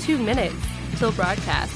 2 minutes till broadcast.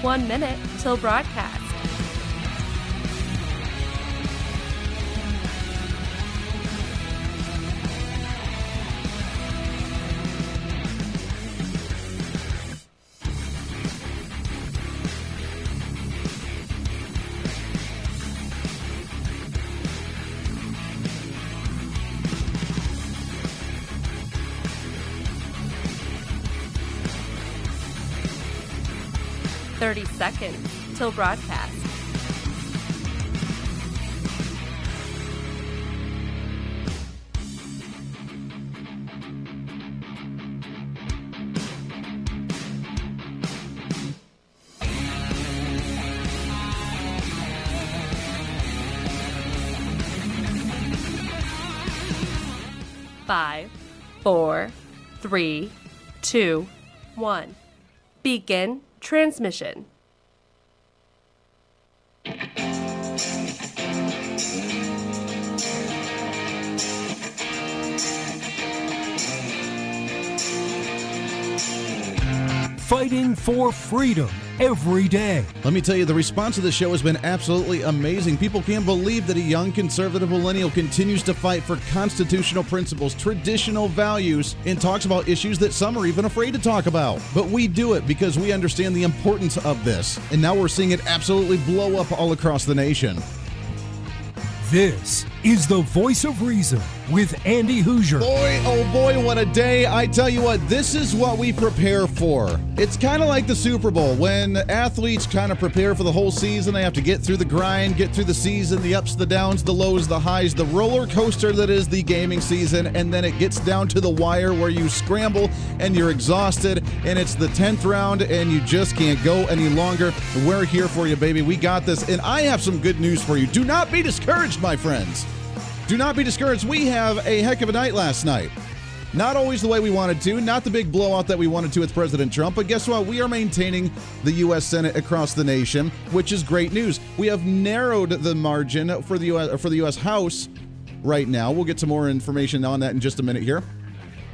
One minute till broadcast. "30 seconds till broadcast. Five, 4, 3, 2, 1. Begin transmission. Fighting for freedom every day. Let me tell you, the response to the show has been absolutely amazing. People can't believe that a young conservative millennial continues to fight for constitutional principles, traditional values, and talks about issues that some are even afraid to talk about. But we do it because we understand the importance of this. And now we're seeing it absolutely blow up all across the nation. This is the Voice of Reason with Andy Hooser. Boy, oh boy, what a day. I tell you what, this is what we prepare for. It's kind of like the Super Bowl. When athletes kind of prepare for the whole season, they have to get through the grind, get through the season, the ups, the downs, the lows, the highs, the roller coaster that is the gaming season, and then it gets down to the wire where you scramble and you're exhausted, and it's the 10th round and you just can't go any longer. We're here for you, baby. We got this, and I have some good news for you. Do not be discouraged, my friends. Do not be discouraged. We have a heck of a night last night. Not always the way we wanted to, not the big blowout that we wanted to with President Trump, but guess what? We are maintaining the U.S. Senate across the nation, which is great news. We have narrowed the margin for the U.S. House right now. We'll get some more information on that in just a minute here.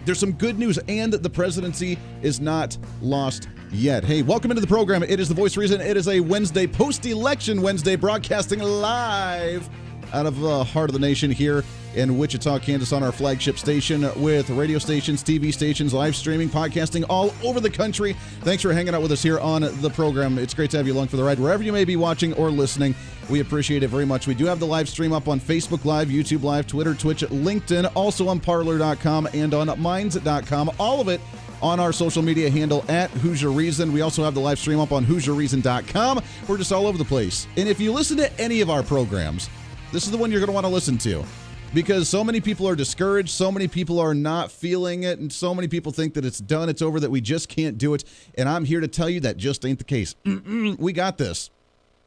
There's some good news, and the presidency is not lost yet. Hey, welcome into the program. It is the Voice of Reason. It is a Wednesday, post-election Wednesday, broadcasting live out of the heart of the nation here in Wichita, Kansas, on our flagship station with radio stations, TV stations, live streaming, podcasting all over the country. Thanks for hanging out with us here on the program. It's great to have you along for the ride wherever you may be watching or listening. We appreciate it very much. We do have the live stream up on Facebook Live, YouTube Live, Twitter, Twitch, LinkedIn, also on Parler.com and on Minds.com. All of it on our social media handle at Hooser Reason. We also have the live stream up on HooserReason.com. We're just all over the place. And if you listen to any of our programs, this is the one you're going to want to listen to, because so many people are discouraged, so many people are not feeling it, and so many people think that it's done, it's over, that we just can't do it. And I'm here to tell you that just ain't the case. We got this.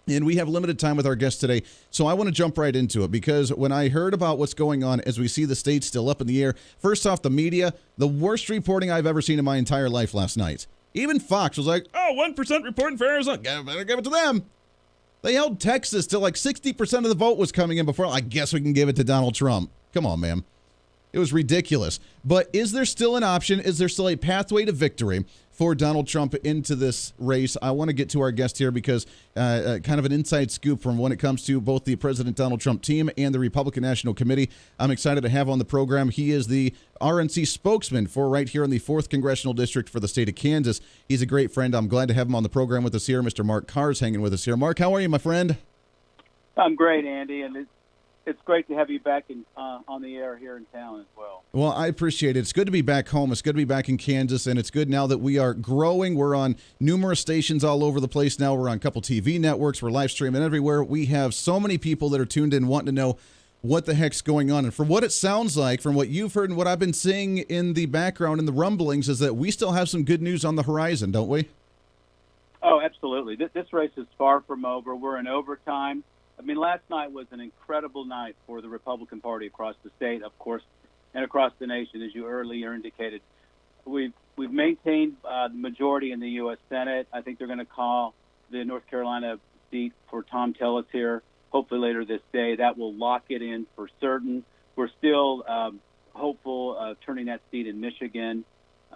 And we have limited time with our guest today, so I want to jump right into it, because when I heard about what's going on as we see the state still up in the air, first off, the media, the worst reporting I've ever seen in my entire life last night. Even Fox was like, 1% reporting for Arizona. Better give it to them. They held Texas till like 60% of the vote was coming in before. I guess we can give it to Donald Trump. Come on, man. It was ridiculous. But is there still an option? Is there still a pathway to victory for Donald Trump into this race? I want to get to our guest here because kind of an inside scoop from when it comes to both the President Donald Trump team and the Republican National Committee. I'm excited to have on the program. He is the RNC spokesman for right here in the 4th Congressional District for the state of Kansas. He's a great friend. I'm glad to have him on the program with us here. Mr. Mark Kahrs hanging with us here. Mark, how are you, my friend? I'm great, Andy, and it's great to have you back on the air here in town as well. Well, I appreciate it. It's good to be back home. It's good to be back in Kansas, and it's good now that we are growing. We're on numerous stations all over the place now. We're on a couple TV networks. We're live streaming everywhere. We have so many people that are tuned in wanting to know what the heck's going on. And from what it sounds like, from what you've heard and what I've been seeing in the background and the rumblings, is that we still have some good news on the horizon, don't we? Oh, absolutely. This race is far from over. We're in overtime. I mean, last night was an incredible night for the Republican Party across the state, of course, and across the nation, as you earlier indicated. We've maintained the majority in the U.S. Senate. I think they're going to call the North Carolina seat for Tom Tillis here, hopefully later this day. That will lock it in for certain. We're still hopeful of turning that seat in Michigan.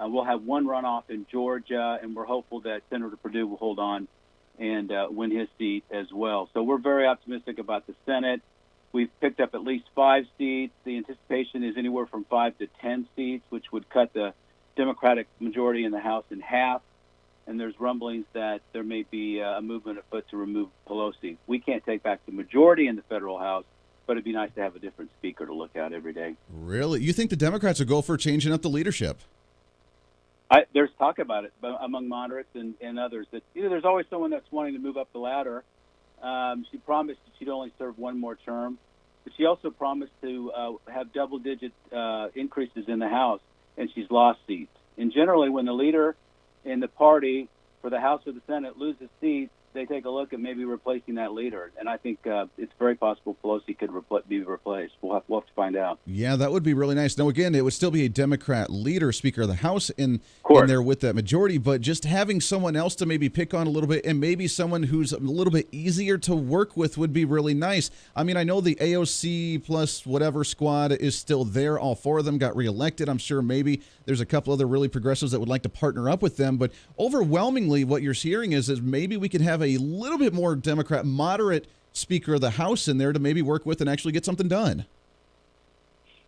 We'll have one runoff in Georgia, and we're hopeful that Senator Perdue will hold on and win his seat as well. So we're very optimistic about the Senate. We've picked up at least 5 seats. The anticipation is anywhere from 5 to 10 seats, which would cut the Democratic majority in the House in half. And there's rumblings that there may be a movement afoot to remove Pelosi. We can't take back the majority in the federal House, but it'd be nice to have a different speaker to look at every day. Really? You think the Democrats will go for changing up the leadership? There's talk about it among moderates and others. That there's always someone that's wanting to move up the ladder. She promised that she'd only serve one more term, but she also promised to have double-digit increases in the House, and she's lost seats. And generally, when the leader in the party for the House or the Senate loses seats, they take a look at maybe replacing that leader. And I think it's very possible Pelosi could be replaced. We'll have to find out. Yeah, that would be really nice. Now, again, it would still be a Democrat leader, Speaker of the House, in there with that majority. But just having someone else to maybe pick on a little bit, and maybe someone who's a little bit easier to work with, would be really nice. I mean, I know the AOC plus whatever squad is still there. All 4 of them got reelected. I'm sure maybe there's a couple other really progressives that would like to partner up with them. But overwhelmingly, what you're hearing is maybe we could have a little bit more Democrat moderate Speaker of the House in there to maybe work with and actually get something done.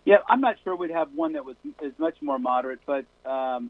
Yeah, I'm not sure we'd have one that is much more moderate, but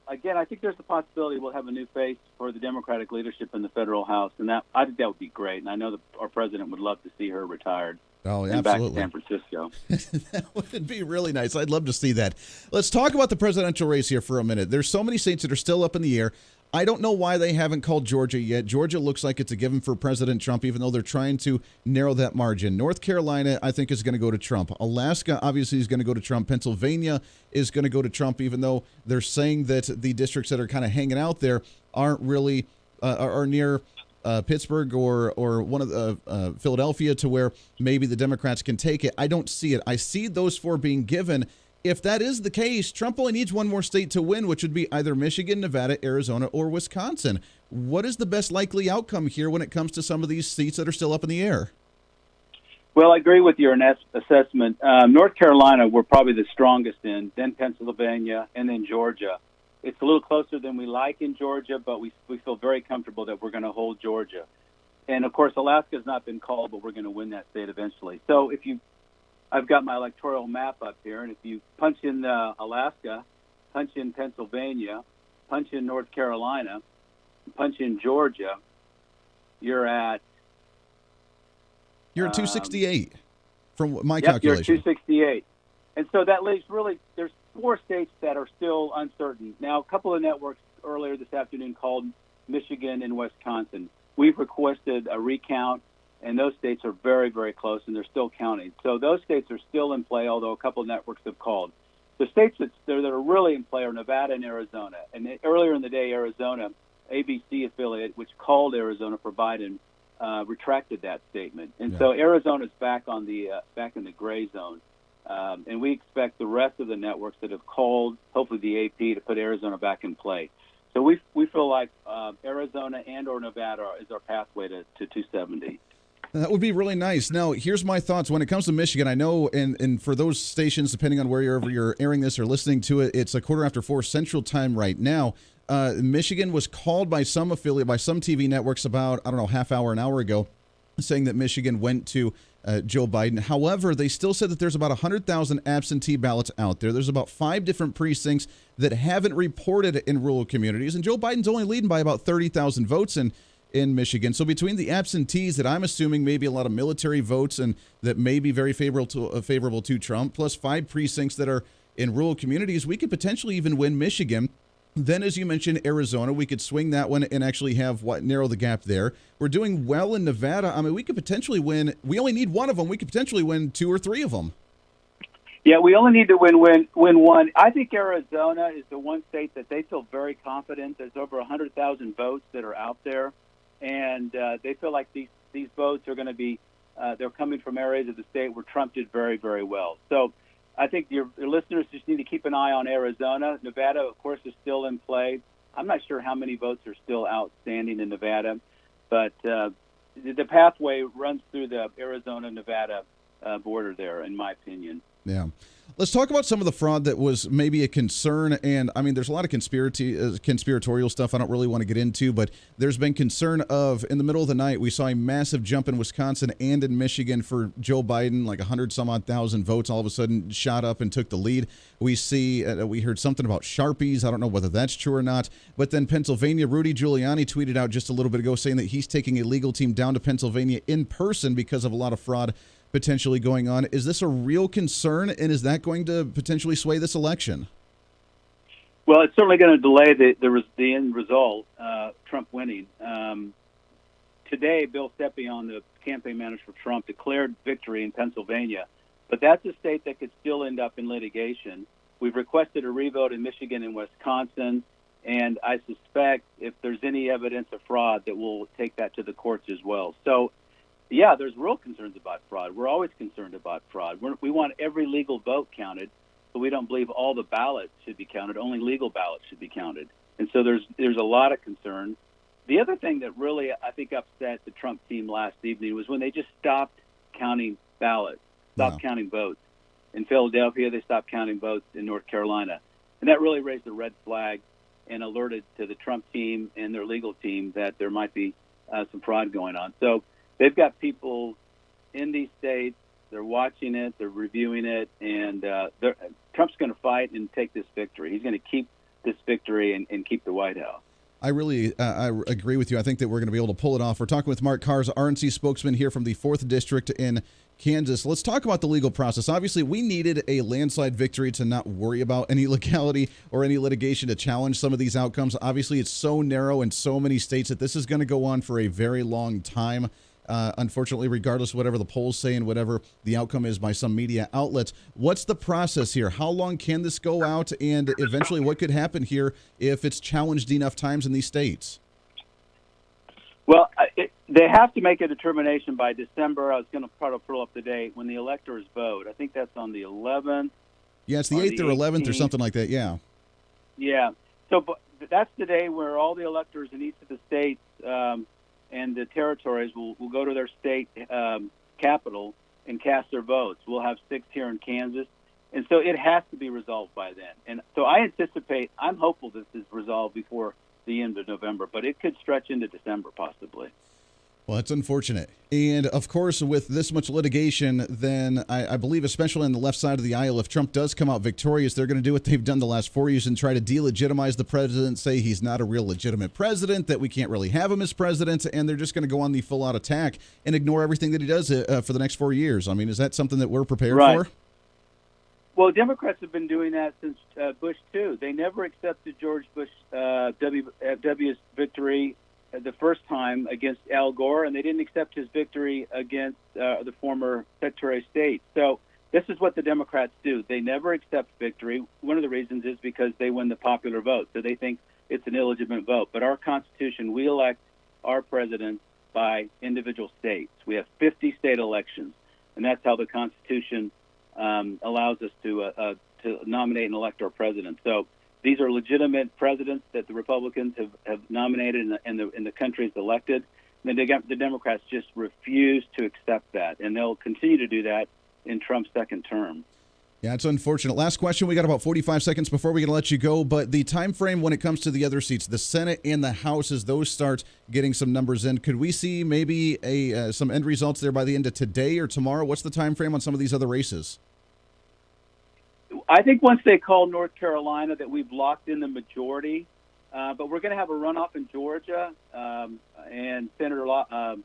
again, I think there's a possibility we'll have a new face for the Democratic leadership in the federal House, and I think that would be great. And I know that our president would love to see her retired. Oh, and absolutely. Back to San Francisco. That would be really nice. I'd love to see that. Let's talk about the presidential race here for a minute. There's so many states that are still up in the air. I don't know why they haven't called Georgia yet. Georgia looks like it's a given for President Trump, even though they're trying to narrow that margin. North Carolina, I think, is going to go to Trump. Alaska, obviously, is going to go to Trump. Pennsylvania is going to go to Trump, even though they're saying that the districts that are kind of hanging out there aren't really are near Pittsburgh or one of the Philadelphia, to where maybe the Democrats can take it. I don't see it. I see those 4 being given. If that is the case, Trump only needs one more state to win, which would be either Michigan, Nevada, Arizona, or Wisconsin. What is the best likely outcome here when it comes to some of these seats that are still up in the air? Well, I agree with your assessment. North Carolina, we're probably the strongest in, then Pennsylvania, and then Georgia. It's a little closer than we like in Georgia, but we feel very comfortable that we're going to hold Georgia. And, of course, Alaska has not been called, but we're going to win that state eventually. So I've got my electoral map up here, and if you punch in Alaska, punch in Pennsylvania, punch in North Carolina, punch in Georgia, you're at 268 from my calculation. You're 268. And so that leaves there's 4 states that are still uncertain. Now, a couple of networks earlier this afternoon called Michigan and Wisconsin. We've requested a recount, and those states are very, very close, and they're still counting. So those states are still in play, although a couple of networks have called. The states that are really in play are Nevada and Arizona. And earlier in the day, Arizona, ABC affiliate, which called Arizona for Biden, retracted that statement. And so Arizona's back in the gray zone. And we expect the rest of the networks that have called, hopefully the AP, to put Arizona back in play. So we feel like Arizona and or Nevada is our pathway to 270. That would be really nice. Now, here's my thoughts when it comes to Michigan. I know, and for those stations, depending on wherever you're airing this or listening to it, it's 4:15 Central Time right now. Michigan was called by some affiliate, by some TV networks about, half hour, an hour ago, saying that Michigan went to Joe Biden. However, they still said that there's about 100,000 absentee ballots out there. There's about 5 different precincts that haven't reported in rural communities, and Joe Biden's only leading by about 30,000 votes in Michigan. So between the absentees that I'm assuming maybe a lot of military votes and that may be very favorable to Trump, plus 5 precincts that are in rural communities, we could potentially even win Michigan. Then, as you mentioned, Arizona, we could swing that one and actually narrow the gap there. We're doing well in Nevada. I mean, we could potentially win. We only need one of them. We could potentially win 2 or 3 of them. Yeah, we only need to win one. I think Arizona is the one state that they feel very confident. There's over 100,000 votes that are out there, and they feel like these votes are going to be they're coming from areas of the state where Trump did very, very well. So I think your listeners just need to keep an eye on Arizona. Nevada, of course, is still in play. I'm not sure how many votes are still outstanding in Nevada, but the pathway runs through the Arizona-Nevada border there, in my opinion. Yeah. Let's talk about some of the fraud that was maybe a concern. And I mean, there's a lot of conspiratorial stuff I don't really want to get into, but there's been concern of in the middle of the night, we saw a massive jump in Wisconsin and in Michigan for Joe Biden, like 100 some odd thousand votes all of a sudden shot up and took the lead. We heard something about Sharpies. I don't know whether that's true or not. But then Pennsylvania, Rudy Giuliani tweeted out just a little bit ago saying that he's taking a legal team down to Pennsylvania in person because of a lot of fraud potentially going on. Is this a real concern, and is that going to potentially sway this election? Well, it's certainly going to delay the end result, Trump winning. Today, Bill Stepien, the campaign manager for Trump, declared victory in Pennsylvania, but that's a state that could still end up in litigation. We've requested a revote in Michigan and Wisconsin, and I suspect if there's any evidence of fraud that we'll take that to the courts as well. So yeah, there's real concerns about fraud. We're always concerned about fraud. We want every legal vote counted, but we don't believe all the ballots should be counted. Only legal ballots should be counted. And so there's a lot of concern. The other thing that really, I think, upset the Trump team last evening was when they just stopped counting ballots, counting votes. In Philadelphia, they stopped counting votes in North Carolina. And that really raised a red flag and alerted to the Trump team and their legal team that there might be some fraud going on. So they've got people in these states. They're watching it. They're reviewing it. And Trump's going to fight and take this victory. He's going to keep this victory and keep the White House. I really I agree with you. I think that we're going to be able to pull it off. We're talking with Mark Kahrs, RNC spokesman here from the 4th District in Kansas. Let's talk about the legal process. Obviously, we needed a landslide victory to not worry about any legality or any litigation to challenge some of these outcomes. Obviously, it's so narrow in so many states that this is going to go on for a very long time. Unfortunately, regardless of whatever the polls say and whatever the outcome is by some media outlets, what's the process here? How long can this go out? And eventually, what could happen here if it's challenged enough times in these states? Well, they have to make a determination by December. I was going to try to pull up the date when the electors vote. I think that's on the 11th. Yeah, it's the 8th or 11th or something like that, yeah. Yeah. So but that's the day where all the electors in each of the states and the territories will go to their state capital and cast their votes. We'll have 6 here in Kansas. And so it has to be resolved by then. And so I'm hopeful this is resolved before the end of November, but it could stretch into December possibly. Well, that's unfortunate. And, of course, with this much litigation, then I believe, especially on the left side of the aisle, if Trump does come out victorious, they're going to do what they've done the last 4 years and try to delegitimize the president, say he's not a real legitimate president, that we can't really have him as president, and they're just going to go on the full-out attack and ignore everything that he does for the next 4 years. I mean, is that something that we're prepared for? Well, Democrats have been doing that since Bush, too. They never accepted George Bush W's victory the first time against Al Gore, and they didn't accept his victory against the former Secretary of State. So this is what the Democrats do. They never accept victory. One of the reasons is because they win the popular vote, so they think it's an illegitimate vote. But our Constitution, we elect our president by individual states. We have 50 state elections, and that's how the Constitution allows us to nominate and elect our president. So these are legitimate presidents that the Republicans have nominated and the country has elected. The Democrats just refuse to accept that, and they'll continue to do that in Trump's second term. Yeah, it's unfortunate. Last question. We got about 45 seconds before we're going to let you go. But the time frame when it comes to the other seats, the Senate and the House, as those start getting some numbers in, could we see maybe some end results there by the end of today or tomorrow? What's the time frame on some of these other races? I think once they call North Carolina that we've locked in the majority, but we're going to have a runoff in Georgia, and Senator I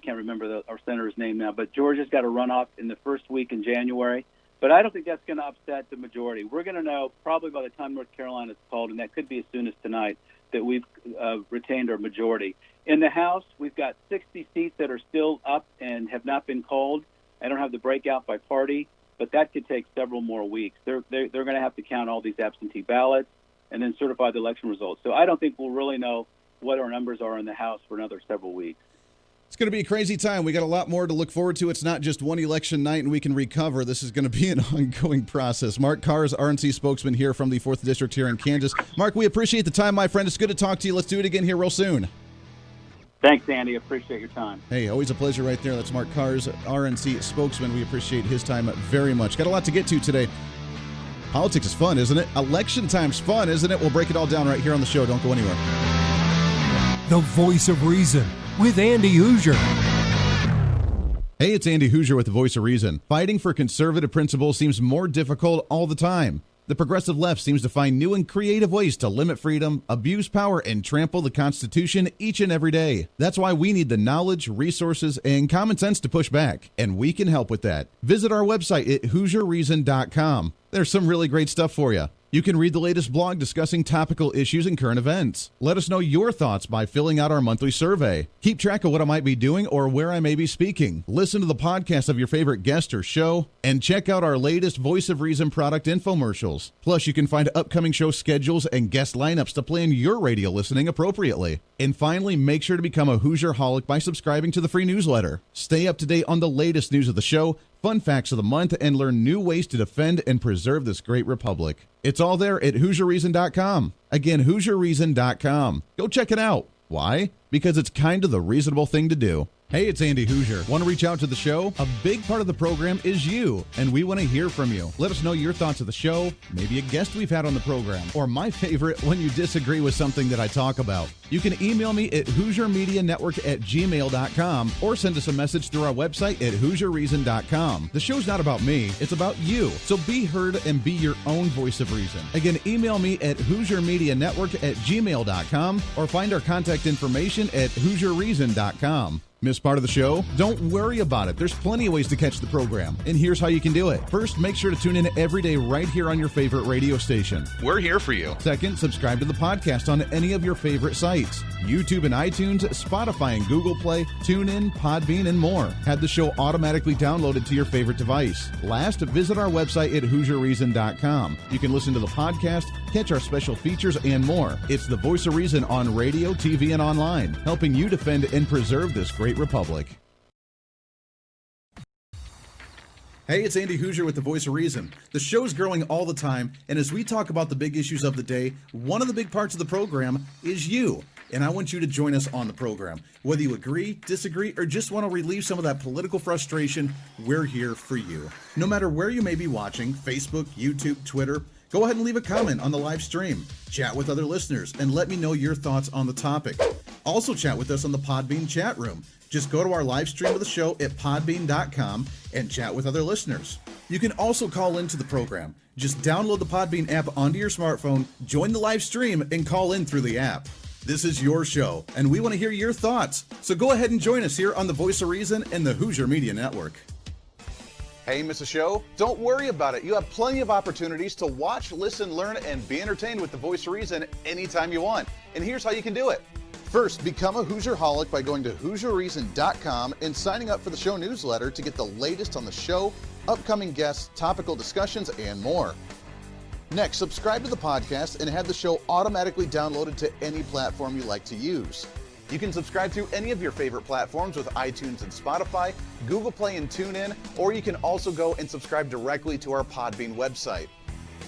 can't remember our senator's name now, but Georgia's got a runoff in the first week in January. But I don't think that's going to upset the majority. We're going to know probably by the time North Carolina is called, and that could be as soon as tonight, that we've retained our majority. In the House, we've got 60 seats that are still up and have not been called. I don't have the breakout by party, but that could take several more weeks. They're going to have to count all these absentee ballots and then certify the election results. So I don't think we'll really know what our numbers are in the House for another several weeks. It's going to be a crazy time. We got a lot more to look forward to. It's not just one election night and we can recover. This is going to be an ongoing process. Mark Kahrs, RNC spokesman here from the 4th District here in Kansas. Mark, we appreciate the time, my friend. It's good to talk to you. Let's do it again here real soon. Thanks, Andy. Appreciate your time. Hey, always a pleasure right there. That's Mark Kahrs, RNC spokesman. We appreciate his time very much. Got a lot to get to today. Politics is fun, isn't it? Election time's fun, isn't it? We'll break it all down right here on the show. Don't go anywhere. The voice of reason with Andy Hooser. Hey, it's Andy Hooser with the Voice of Reason. Fighting for conservative principles seems more difficult all the time. The progressive left seems to find new and creative ways to limit freedom, abuse power, and trample the Constitution each and every day. That's why we need the knowledge, resources, and common sense to push back, and we can help with that. Visit our website at HooserReason.com. There's some really great stuff for you. You can read the latest blog discussing topical issues and current events. Let us know your thoughts by filling out our monthly survey. Keep track of what I might be doing or where I may be speaking. Listen to the podcast of your favorite guest or show, and check out our latest Voice of Reason product infomercials. Plus, you can find upcoming show schedules and guest lineups to plan your radio listening appropriately. And finally, make sure to become a Hoosier-holic by subscribing to the free newsletter. Stay up to date on the latest news of the show, fun facts of the month, and learn new ways to defend and preserve this great republic. It's all there at HooserReason.com. Again, HooserReason.com. Go check it out. Why? Because it's kind of the reasonable thing to do. Hey, it's Andy Hooser. Want to reach out to the show? A big part of the program is you, and we want to hear from you. Let us know your thoughts of the show, maybe a guest we've had on the program, or my favorite, when you disagree with something that I talk about. You can email me at HooserMediaNetwork@gmail.com or send us a message through our website at HooserReason.com. The show's not about me, it's about you. So be heard and be your own voice of reason. Again, email me at HooserMediaNetwork@gmail.com or find our contact information at HooserReason.com. Miss part of the show? Don't worry about it. There's plenty of ways to catch the program, and here's how you can do it. First, make sure to tune in every day right here on your favorite radio station. We're here for you. Second, subscribe to the podcast on any of your favorite sites. YouTube and iTunes, Spotify and Google Play, TuneIn, Podbean, and more. Have the show automatically downloaded to your favorite device. Last, visit our website at HooserReason.com. You can listen to the podcast, catch our special features, and more. It's the Voice of Reason on radio, TV, and online, helping you defend and preserve this great republic. Hey, it's Andy Hooser with the Voice of Reason. The show's growing all the time, and as we talk about the big issues of the day, one of the big parts of the program is you. And I want you to join us on the program. Whether you agree, disagree, or just want to relieve some of that political frustration, we're here for you. No matter where you may be watching, Facebook, YouTube, Twitter, go ahead and leave a comment on the live stream. Chat with other listeners and let me know your thoughts on the topic. Also chat with us on the Podbean chat room. Just go to our live stream of the show at podbean.com and chat with other listeners. You can also call into the program. Just download the Podbean app onto your smartphone, join the live stream, and call in through the app. This is your show, and we want to hear your thoughts. So go ahead and join us here on the Voice of Reason and the Hooser Media Network. Hey, miss a show? Don't worry about it. You have plenty of opportunities to watch, listen, learn, and be entertained with the Voice of Reason anytime you want. And here's how you can do it. First, become a Hoosier-holic by going to HooserReason.com and signing up for the show newsletter to get the latest on the show, upcoming guests, topical discussions, and more. Next, subscribe to the podcast and have the show automatically downloaded to any platform you like to use. You can subscribe through any of your favorite platforms with iTunes and Spotify, Google Play and TuneIn, or you can also go and subscribe directly to our Podbean website.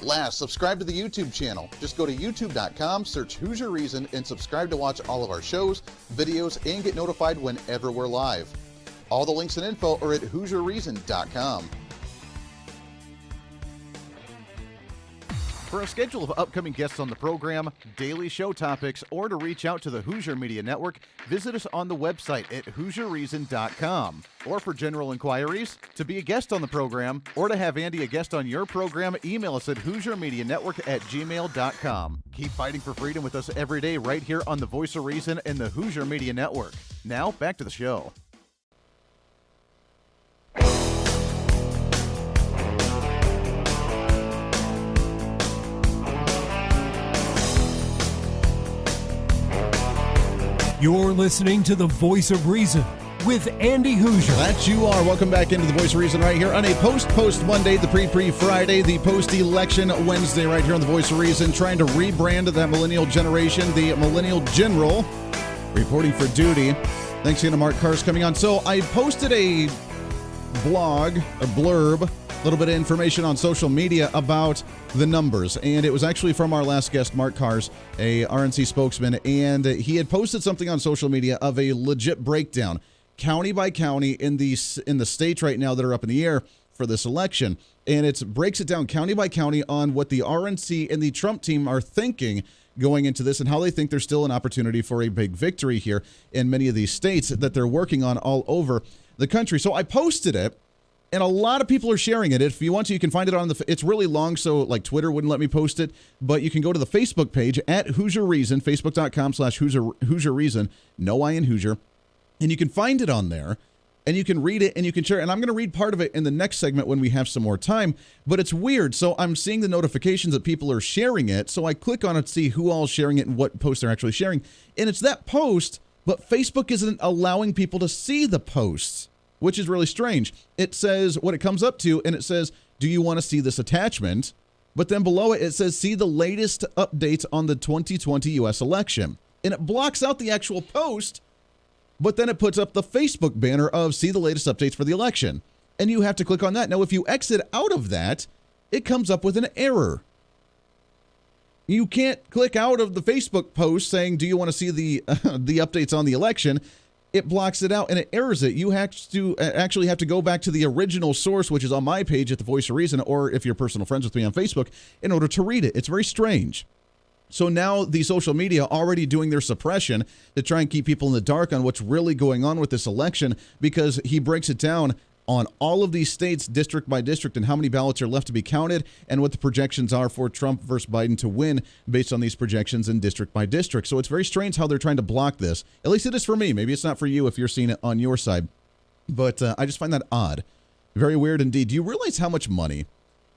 Last, subscribe to the YouTube channel. Just go to youtube.com, search Hoosier Reason, and subscribe to watch all of our shows, videos, and get notified whenever we're live. All the links and info are at HoosierReason.com. For a schedule of upcoming guests on the program, daily show topics, or to reach out to the Hoosier Media Network, visit us on the website at HoosierReason.com. Or for general inquiries, to be a guest on the program, or to have Andy a guest on your program, email us at HoosierMediaNetwork@gmail.com. Keep fighting for freedom with us every day right here on the Voice of Reason and the Hoosier Media Network. Now, back to the show. You're listening to the Voice of Reason with Andy Hooser. That you are. Welcome back into the Voice of Reason right here on a post Monday, the pre Friday, the post-election Wednesday right here on the Voice of Reason, trying to rebrand that millennial generation, the millennial general, reporting for duty. Thanks again to Mark Kahrs coming on. So I posted a blog, a blurb, a little bit of information on social media about the numbers, and it was actually from our last guest, Mark Kahrs, a RNC spokesman, and he had posted something on social media of a legit breakdown, county by county in the states right now that are up in the air for this election, and it breaks it down county by county on what the RNC and the Trump team are thinking going into this and how they think there's still an opportunity for a big victory here in many of these states that they're working on all over the country. So I posted it, and a lot of people are sharing it. If you want to, you can find it on it's really long, so like Twitter wouldn't let me post it, but you can go to the Facebook page at Hoosier Reason, facebook.com/Hoosier Reason, no I in Hoosier, and you can find it on there, and you can read it, and you can share it. And I'm going to read part of it in the next segment when we have some more time, but it's weird. So I'm seeing the notifications that people are sharing it, so I click on it to see who all is sharing it and what post they're actually sharing, and it's that post, but Facebook isn't allowing people to see the posts, which is really strange. It says what it comes up to, and it says, do you want to see this attachment? But then below it, it says, see the latest updates on the 2020 U.S. election. And it blocks out the actual post, but then it puts up the Facebook banner of see the latest updates for the election. And you have to click on that. Now, if you exit out of that, it comes up with an error. You can't click out of the Facebook post saying, do you want to see the updates on the election? It blocks it out and it errors it. You have to actually have to go back to the original source, which is on my page at the Voice of Reason, or if you're personal friends with me on Facebook, in order to read it. It's very strange. So now the social media already doing their suppression to try and keep people in the dark on what's really going on with this election, because he breaks it down on all of these states, district by district, and how many ballots are left to be counted, and what the projections are for Trump versus Biden to win based on these projections in district by district. So it's very strange how they're trying to block this. At least it is for me. Maybe it's not for you if you're seeing it on your side. But I just find that odd. Very weird indeed. Do you realize how much money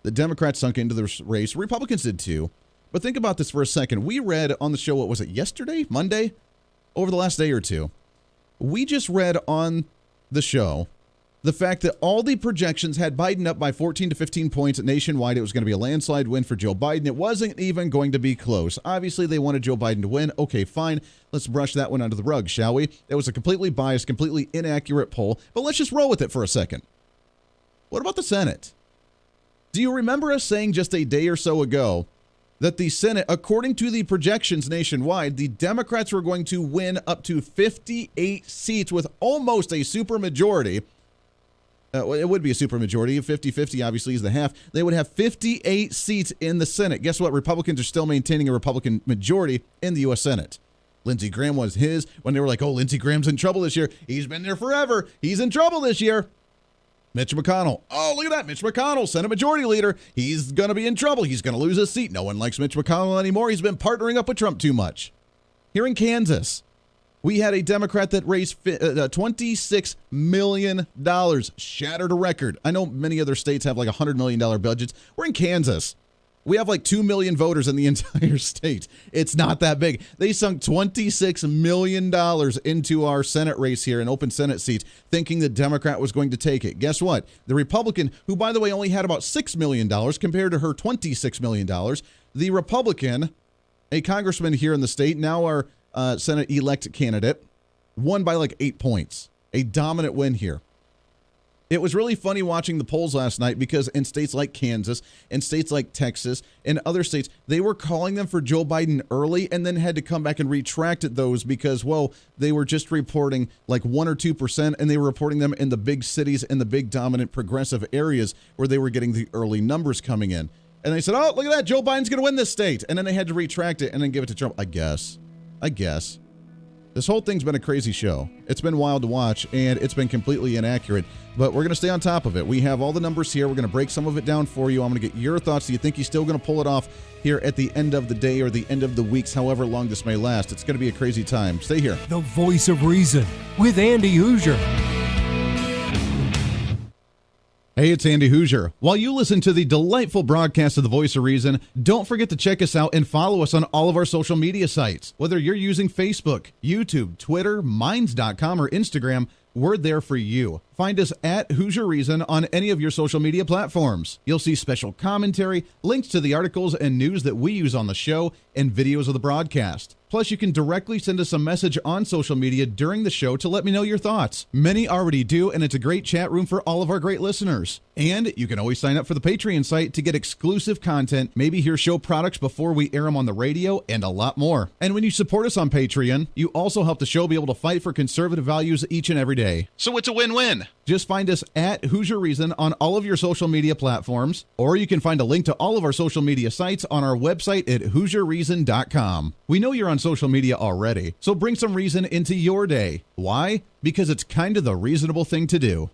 the Democrats sunk into this race? Republicans did too. But think about this for a second. We read on the show, what was it, yesterday? Monday? Over the last day or two. We just read on the show the fact that all the projections had Biden up by 14 to 15 points nationwide. It was going to be a landslide win for Joe Biden. It wasn't even going to be close. Obviously, they wanted Joe Biden to win. Okay, fine. Let's brush that one under the rug, shall we? It was a completely biased, completely inaccurate poll, but let's just roll with it for a second. What about the Senate? Do you remember us saying just a day or so ago that the Senate, according to the projections nationwide, the Democrats were going to win up to 58 seats with almost a supermajority? It would be a supermajority. 50-50 obviously is the half. They would have 58 seats in the Senate. Guess what? Republicans are still maintaining a Republican majority in the U.S. Senate. Lindsey Graham was his when they were like, oh, Lindsey Graham's in trouble this year. He's been there forever. He's in trouble this year. Mitch McConnell. Oh, look at that. Mitch McConnell, Senate Majority Leader. He's going to be in trouble. He's going to lose his seat. No one likes Mitch McConnell anymore. He's been partnering up with Trump too much. Here in Kansas, we had a Democrat that raised $26 million, shattered a record. I know many other states have like $100 million budgets. We're in Kansas. We have like 2 million voters in the entire state. It's not that big. They sunk $26 million into our Senate race here, an open Senate seat, thinking the Democrat was going to take it. Guess what? The Republican, who, by the way, only had about $6 million compared to her $26 million, the Republican, a congressman here in the state, now our Senate-elect candidate, won by like 8 points. A dominant win here. It was really funny watching the polls last night because in states like Kansas and states like Texas and other states, they were calling them for Joe Biden early and then had to come back and retract those because, well, they were just reporting like 1 or 2%, and they were reporting them in the big cities and the big dominant progressive areas where they were getting the early numbers coming in. And they said, oh, look at that, Joe Biden's going to win this state. And then they had to retract it and then give it to Trump. I guess. This whole thing's been a crazy show. It's been wild to watch, and it's been completely inaccurate, but we're going to stay on top of it. We have all the numbers here. We're going to break some of it down for you. I'm going to get your thoughts. Do you think he's still going to pull it off here at the end of the day or the end of the weeks, however long this may last? It's going to be a crazy time. Stay here. The Voice of Reason with Andy Hooser. Hey, it's Andy Hooser. While you listen to the delightful broadcast of the Voice of Reason, don't forget to check us out and follow us on all of our social media sites. Whether you're using Facebook, YouTube, Twitter, Minds.com, or Instagram, we're there for you. Find us at Hooser Reason on any of your social media platforms. You'll see special commentary, links to the articles and news that we use on the show, and videos of the broadcast. Plus, you can directly send us a message on social media during the show to let me know your thoughts. Many already do, and it's a great chat room for all of our great listeners. And you can always sign up for the Patreon site to get exclusive content, maybe hear show products before we air them on the radio, and a lot more. And when you support us on Patreon, you also help the show be able to fight for conservative values each and every day. So it's a win-win. Just find us at Hooser Reason on all of your social media platforms, or you can find a link to all of our social media sites on our website at HooserReason.com. We know you're on social media already, so bring some reason into your day. Why? Because it's kind of the reasonable thing to do.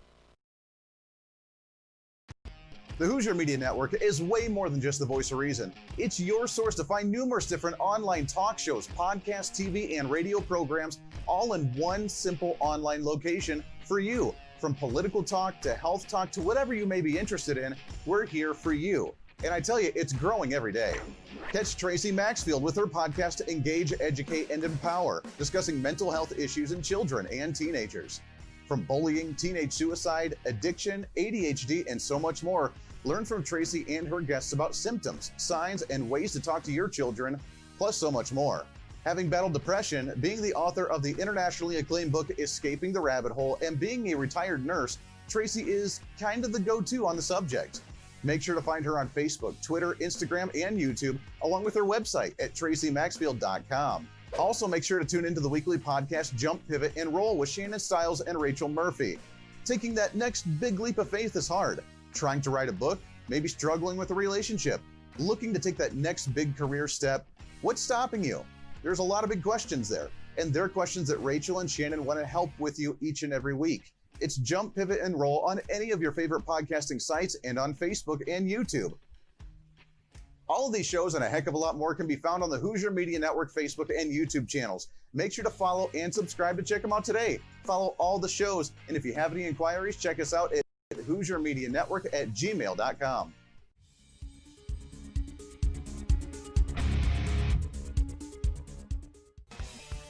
The Hooser Media Network is way more than just the voice of reason. It's your source to find numerous different online talk shows, podcasts, TV, and radio programs, all in one simple online location for you. From political talk to health talk to whatever you may be interested in, we're here for you. And I tell you, it's growing every day. Catch Tracy Maxfield with her podcast, Engage, Educate, and Empower, discussing mental health issues in children and teenagers. From bullying, teenage suicide, addiction, ADHD, and so much more, learn from Tracy and her guests about symptoms, signs, and ways to talk to your children, plus so much more. Having battled depression, being the author of the internationally acclaimed book, Escaping the Rabbit Hole, and being a retired nurse, Tracy is kind of the go-to on the subject. Make sure to find her on Facebook, Twitter, Instagram, and YouTube, along with her website at tracymaxfield.com. Also, make sure to tune into the weekly podcast Jump, Pivot, and Roll with Shannon Stiles and Rachel Murphy. Taking that next big leap of faith is hard. Trying to write a book, maybe struggling with a relationship, looking to take that next big career step. What's stopping you? There's a lot of big questions there, and they're questions that Rachel and Shannon want to help with you each and every week. It's Jump, Pivot, and Roll on any of your favorite podcasting sites and on Facebook and YouTube. All of these shows and a heck of a lot more can be found on the Hooser Media Network Facebook and YouTube channels. Make sure to follow and subscribe to check them out today. Follow all the shows, and if you have any inquiries, check us out at HooserMediaNetwork@gmail.com.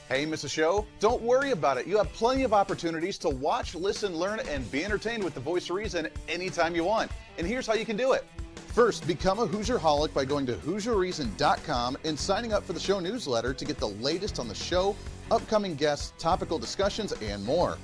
Hey, miss a show? Don't worry about it. You have plenty of opportunities to watch, listen, learn, and be entertained with the Voice of Reason anytime you want. And here's how you can do it. First, become a Hooserholic by going to HooserReason.com and signing up for the show newsletter to get the latest on the show, upcoming guests, topical discussions, and more.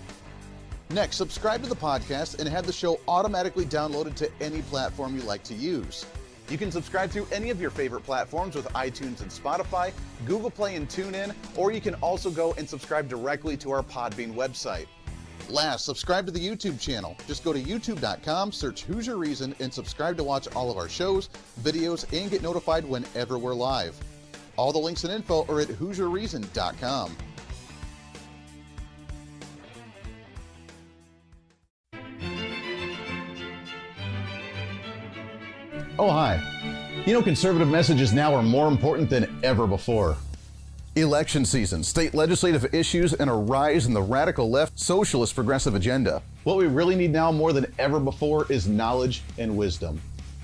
Next, subscribe to the podcast and have the show automatically downloaded to any platform you like to use. You can subscribe through any of your favorite platforms with iTunes and Spotify, Google Play and TuneIn, or you can also go and subscribe directly to our Podbean website. Last, subscribe to the YouTube channel. Just go to youtube.com, search Hooser Reason, and subscribe to watch all of our shows, videos, and get notified whenever we're live. All the links and info are at HooserReason.com. Oh, hi. You know, conservative messages now are more important than ever before. Election season, state legislative issues, and a rise in the radical left socialist progressive agenda. What we really need now more than ever before is knowledge and wisdom.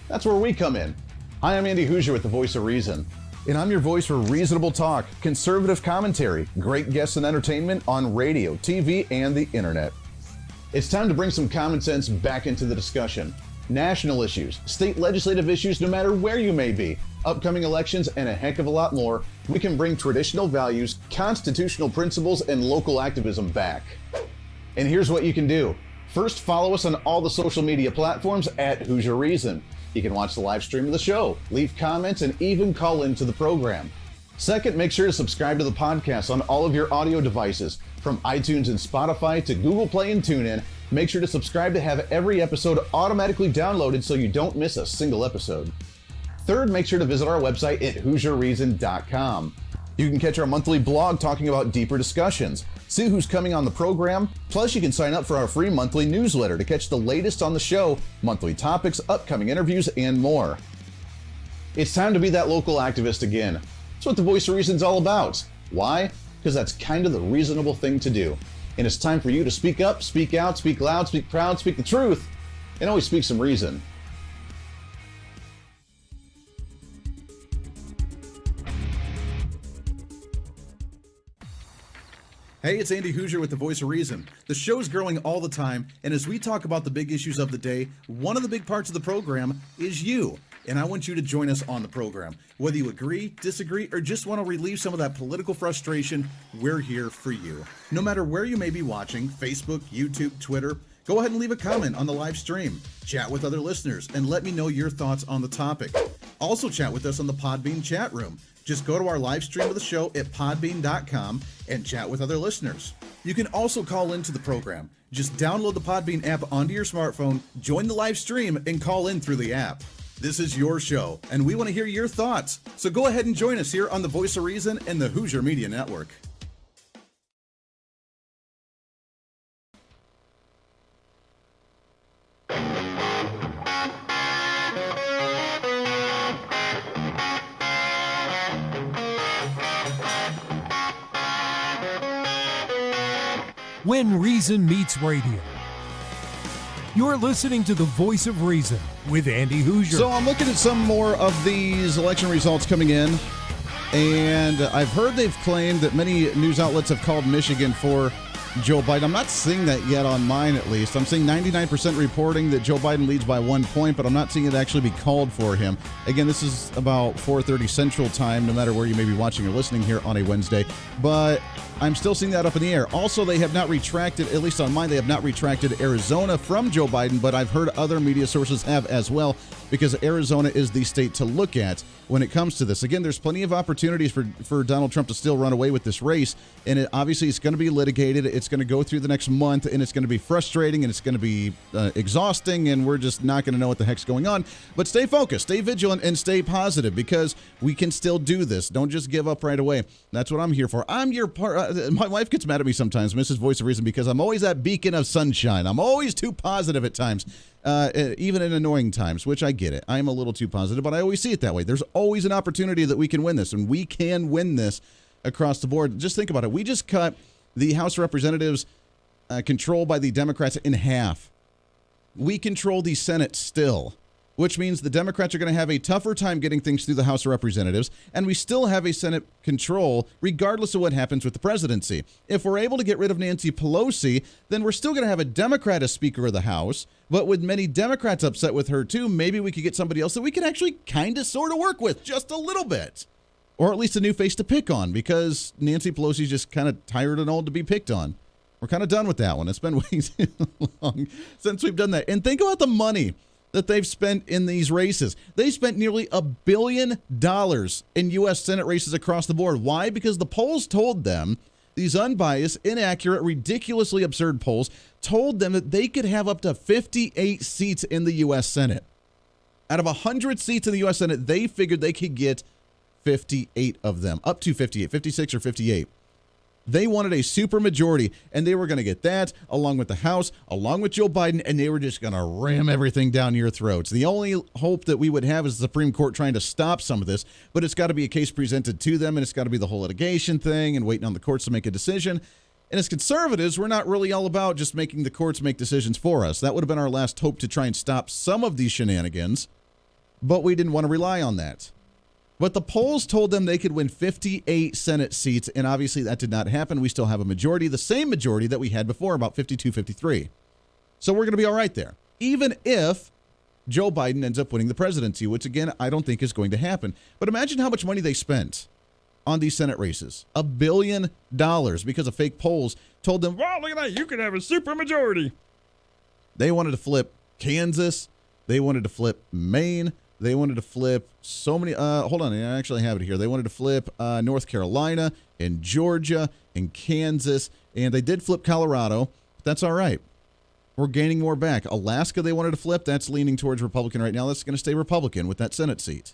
That's where we come in. Hi, I'm Andy Hooser with the Voice of Reason, and I'm your voice for reasonable talk, conservative commentary, great guests and entertainment on radio, TV, and the internet. It's time to bring some common sense back into the discussion. National issues, state legislative issues, no matter where you may be, upcoming elections, and a heck of a lot more, we can bring traditional values, constitutional principles, and local activism back. And here's what you can do. First, follow us on all the social media platforms at Hooser Reason. You can watch the live stream of the show, leave comments, and even call into the program. Second, make sure to subscribe to the podcast on all of your audio devices, from iTunes and Spotify to Google Play and TuneIn. Make sure to subscribe to have every episode automatically downloaded so you don't miss a single episode. Third, make sure to visit our website at HooserReason.com. You can catch our monthly blog talking about deeper discussions, see who's coming on the program, plus you can sign up for our free monthly newsletter to catch the latest on the show, monthly topics, upcoming interviews, and more. It's time to be that local activist again. That's what the Voice of Reason's all about. Why? Because that's kind of the reasonable thing to do. And it's time for you to speak up, speak out, speak loud, speak proud, speak the truth, and always speak some reason. Hey, it's Andy Hooser with the Voice of Reason. The show's growing all the time, and as we talk about the big issues of the day, one of the big parts of the program is you. And I want you to join us on the program. Whether you agree, disagree, or just want to relieve some of that political frustration, we're here for you. No matter where you may be watching, Facebook, YouTube, Twitter, go ahead and leave a comment on the live stream. Chat with other listeners and let me know your thoughts on the topic. Also chat with us on the Podbean chat room. Just go to our live stream of the show at podbean.com and chat with other listeners. You can also call into the program. Just download the Podbean app onto your smartphone, join the live stream, and call in through the app. This is your show, and we want to hear your thoughts. So go ahead and join us here on the Voice of Reason and the Hooser Media Network. When Reason Meets Radio. You're listening to the Voice of Reason with Andy Hooser. So I'm looking at some more of these election results coming in, and I've heard they've claimed that many news outlets have called Michigan for Joe Biden. I'm not seeing that yet on mine, at least. I'm seeing 99% reporting that Joe Biden leads by 1 point, but I'm not seeing it actually be called for him. Again, this is about 4:30 Central Time, no matter where you may be watching or listening here on a Wednesday. But I'm still seeing that up in the air. Also, they have not retracted, at least on mine, they have not retracted Arizona from Joe Biden, but I've heard other media sources have as well, because Arizona is the state to look at when it comes to this. Again, there's plenty of opportunities for Donald Trump to still run away with this race, and obviously it's going to be litigated. It's going to go through the next month, and it's going to be frustrating, and it's going to be exhausting, and we're just not going to know what the heck's going on. But stay focused, stay vigilant, and stay positive, because we can still do this. Don't just give up right away. That's what I'm here for. I'm your part. My wife gets mad at me sometimes, Mrs. Voice of Reason, because I'm always that beacon of sunshine. I'm always too positive at times, even in annoying times, which I get it. I'm a little too positive, but I always see it that way. There's always an opportunity that we can win this, and we can win this across the board. Just think about it. We just cut the House of Representatives controlled by the Democrats in half. We control the Senate still, which means the Democrats are going to have a tougher time getting things through the House of Representatives, and we still have a Senate control regardless of what happens with the presidency. If we're able to get rid of Nancy Pelosi, then we're still going to have a Democrat as Speaker of the House, but with many Democrats upset with her too, maybe we could get somebody else that we can actually kind of sort of work with just a little bit. Or at least a new face to pick on, because Nancy Pelosi's just kind of tired and old to be picked on. We're kind of done with that one. It's been way too long since we've done that. And think about the money that they've spent in these races. They spent nearly $1 billion in U.S. Senate races across the board. Why? Because the polls told them, these unbiased, inaccurate, ridiculously absurd polls told them that they could have up to 58 seats in the U.S. Senate. Out of 100 seats in the U.S. Senate, they figured they could get 58 of them, up to 58, 56 or 58. They wanted a super majority, and they were going to get that along with the House, along with Joe Biden, and they were just going to ram everything down your throats. The only hope that we would have is the Supreme Court trying to stop some of this, but it's got to be a case presented to them, and it's got to be the whole litigation thing and waiting on the courts to make a decision. And as conservatives, we're not really all about just making the courts make decisions for us. That would have been our last hope to try and stop some of these shenanigans, but we didn't want to rely on that. But the polls told them they could win 58 Senate seats, and obviously that did not happen. We still have a majority, the same majority that we had before, about 52, 53. So we're going to be all right there, even if Joe Biden ends up winning the presidency, which, again, I don't think is going to happen. But imagine how much money they spent on these Senate races. $1 billion because of fake polls told them, wow, look at that, you could have a super majority. They wanted to flip Kansas. They wanted to flip Maine. They wanted to flip so many. Hold on, I actually have it here. They wanted to flip North Carolina and Georgia and Kansas, and they did flip Colorado. But that's all right. We're gaining more back. Alaska, they wanted to flip. That's leaning towards Republican right now. That's going to stay Republican with that Senate seat.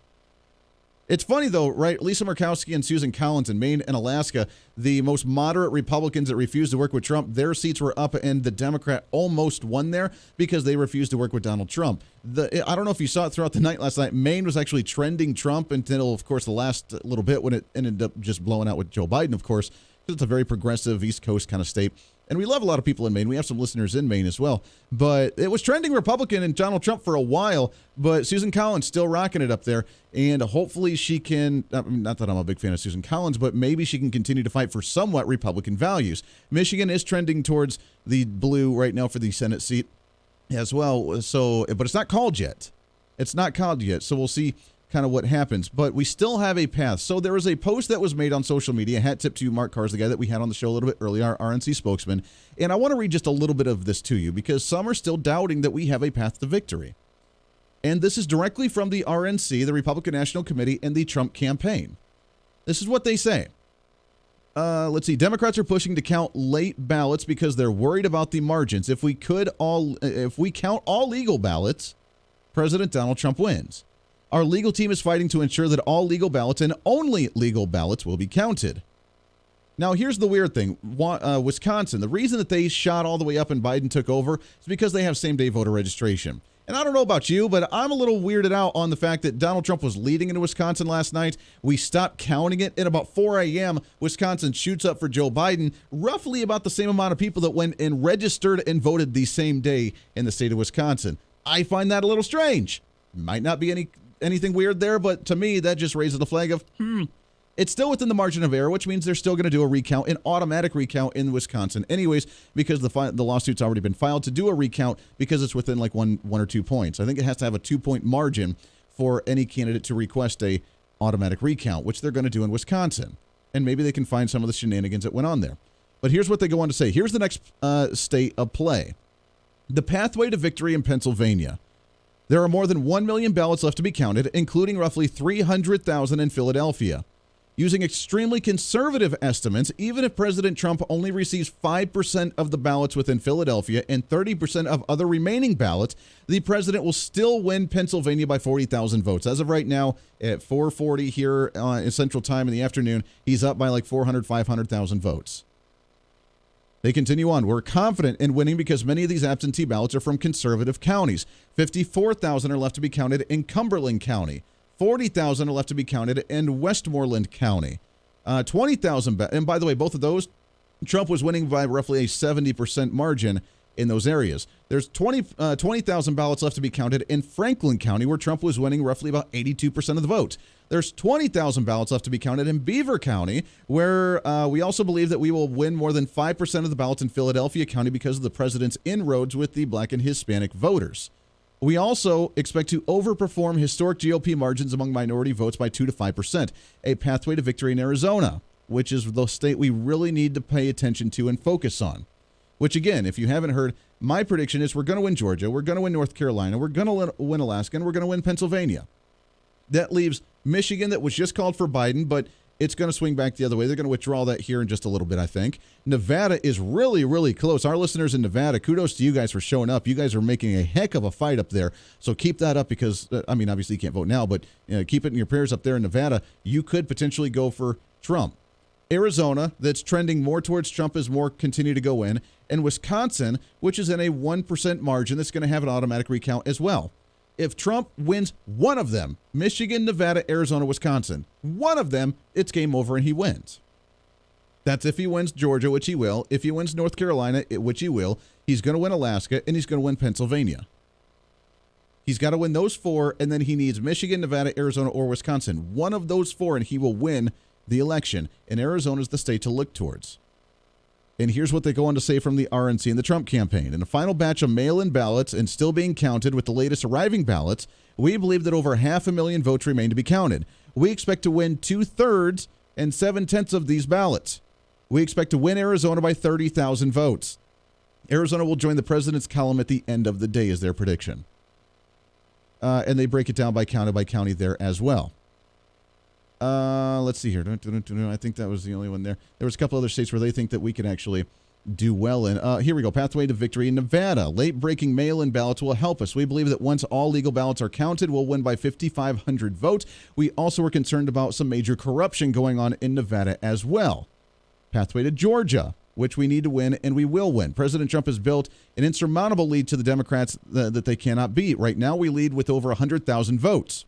It's funny, though, right? Lisa Murkowski and Susan Collins in Maine and Alaska, the most moderate Republicans that refused to work with Trump, their seats were up, and the Democrat almost won there because they refused to work with Donald Trump. I don't know if you saw it throughout the night last night. Maine was actually trending Trump until, of course, the last little bit when it ended up just blowing out with Joe Biden, of course, because it's a very progressive East Coast kind of state. And we love a lot of people in Maine. We have some listeners in Maine as well. But it was trending Republican and Donald Trump for a while. But Susan Collins still rocking it up there. And hopefully she can, not that I'm a big fan of Susan Collins, but maybe she can continue to fight for somewhat Republican values. Michigan is trending towards the blue right now for the Senate seat as well. So, but it's not called yet. It's not called yet. So we'll see kind of what happens, but we still have a path. So there was a post that was made on social media, hat tip to Mark Kahrs, the guy that we had on the show a little bit earlier, our RNC spokesman, and I want to read just a little bit of this to you because some are still doubting that we have a path to victory. And this is directly from the RNC, the Republican National Committee, and the Trump campaign. This is what they say. Let's see. Democrats are pushing to count late ballots because they're worried about the margins. If we count all legal ballots, President Donald Trump wins. Our legal team is fighting to ensure that all legal ballots and only legal ballots will be counted. Now, here's the weird thing. Wisconsin, the reason that they shot all the way up and Biden took over is because they have same-day voter registration. And I don't know about you, but I'm a little weirded out on the fact that Donald Trump was leading in Wisconsin last night. We stopped counting it. At about 4 a.m., Wisconsin shoots up for Joe Biden, roughly about the same amount of people that went and registered and voted the same day in the state of Wisconsin. I find that a little strange. Might not be anything weird there, but to me, that just raises the flag of, It's still within the margin of error, which means they're still going to do a recount, an automatic recount in Wisconsin anyways, because the lawsuit's already been filed to do a recount because it's within like one or 2 points. I think it has to have a 2-point margin for any candidate to request a automatic recount, which they're going to do in Wisconsin. And maybe they can find some of the shenanigans that went on there. But here's what they go on to say. Here's the next state of play. The pathway to victory in Pennsylvania. There are more than 1 million ballots left to be counted, including roughly 300,000 in Philadelphia. Using extremely conservative estimates, even if President Trump only receives 5% of the ballots within Philadelphia and 30% of other remaining ballots, the president will still win Pennsylvania by 40,000 votes. As of right now, at 4:40 here in Central Time in the afternoon, he's up by like 500,000 votes. They continue on. We're confident in winning because many of these absentee ballots are from conservative counties. 54,000 are left to be counted in Cumberland County. 40,000 are left to be counted in Westmoreland County. 20,000, and by the way, both of those, Trump was winning by roughly a 70% margin in those areas. There's 20,000 ballots left to be counted in Franklin County, where Trump was winning roughly about 82% of the vote. There's 20,000 ballots left to be counted in Beaver County, where we also believe that we will win more than 5% of the ballots in Philadelphia County because of the president's inroads with the Black and Hispanic voters. We also expect to overperform historic GOP margins among minority votes by 2 to 5%, a pathway to victory in Arizona, which is the state we really need to pay attention to and focus on. Which, again, if you haven't heard, my prediction is we're going to win Georgia, we're going to win North Carolina, we're going to win Alaska, and we're going to win Pennsylvania. That leaves Michigan, that was just called for Biden, but it's going to swing back the other way. They're going to withdraw that here in just a little bit, I think. Nevada is really, really close. Our listeners in Nevada, kudos to you guys for showing up. You guys are making a heck of a fight up there. So keep that up because, obviously you can't vote now, but keep it in your prayers up there in Nevada. You could potentially go for Trump. Arizona, that's trending more towards Trump as more continue to go in. And Wisconsin, which is in a 1% margin, that's going to have an automatic recount as well. If Trump wins one of them, Michigan, Nevada, Arizona, Wisconsin, one of them, it's game over and he wins. That's if he wins Georgia, which he will. If he wins North Carolina, which he will, he's going to win Alaska, and he's going to win Pennsylvania. He's got to win those 4, and then he needs Michigan, Nevada, Arizona, or Wisconsin. One of those 4, and he will win the election. And Arizona is the state to look towards. And here's what they go on to say from the RNC and the Trump campaign. In a final batch of mail-in ballots and still being counted with the latest arriving ballots, we believe that over 500,000 votes remain to be counted. We expect to win 2/3 and 7/10 of these ballots. We expect to win Arizona by 30,000 votes. Arizona will join the president's column at the end of the day is their prediction. And they break it down by county there as well. Let's see here. I think that was the only one there. There was a couple other states where they think that we can actually do well in. Here we go. Pathway to victory in Nevada. Late-breaking mail-in ballots will help us. We believe that once all legal ballots are counted, we'll win by 5,500 votes. We also were concerned about some major corruption going on in Nevada as well. Pathway to Georgia, which we need to win, and we will win. President Trump has built an insurmountable lead to the Democrats that they cannot beat. Right now, we lead with over 100,000 votes.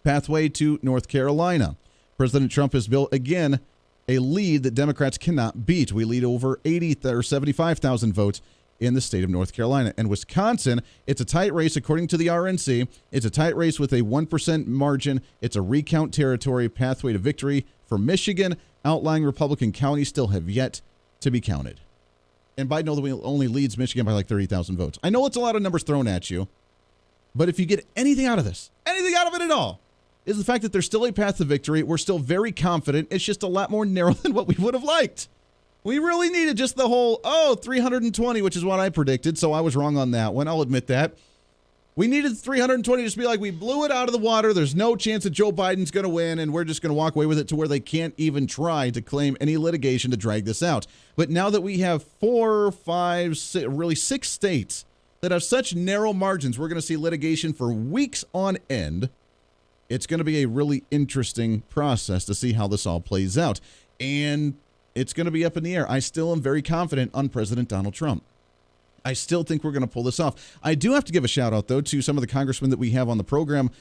Pathway to North Carolina. President Trump has built, again, a lead that Democrats cannot beat. We lead over 75,000 votes in the state of North Carolina. And Wisconsin, it's a tight race according to the RNC. It's a tight race with a 1% margin. It's a recount territory. Pathway to victory for Michigan. Outlying Republican counties still have yet to be counted. And Biden only leads Michigan by like 30,000 votes. I know it's a lot of numbers thrown at you, but if you get anything out of this, anything out of it at all, is the fact that there's still a path to victory. We're still very confident. It's just a lot more narrow than what we would have liked. We really needed just the whole, 320, which is what I predicted, so I was wrong on that one. I'll admit that. We needed 320 to just be like, we blew it out of the water. There's no chance that Joe Biden's going to win, and we're just going to walk away with it to where they can't even try to claim any litigation to drag this out. But now that we have 4, 5, 6, really 6 states that have such narrow margins, we're going to see litigation for weeks on end. It's going to be a really interesting process to see how this all plays out. And it's going to be up in the air. I still am very confident on President Donald Trump. I still think we're going to pull this off. I do have to give a shout out, though, to some of the congressmen that we have on the program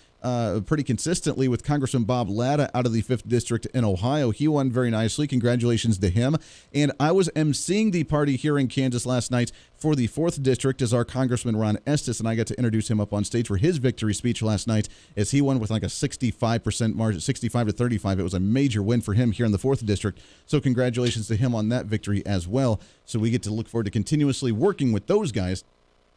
pretty consistently, with Congressman Bob Latta out of the 5th District in Ohio. He won very nicely. Congratulations to him. And I was emceeing the party here in Kansas last night for the 4th District as our Congressman Ron Estes, and I got to introduce him up on stage for his victory speech last night as he won with like a 65% margin, 65 to 35. It was a major win for him here in the 4th District. So congratulations to him on that victory as well. So we get to look forward to continuously working with those guys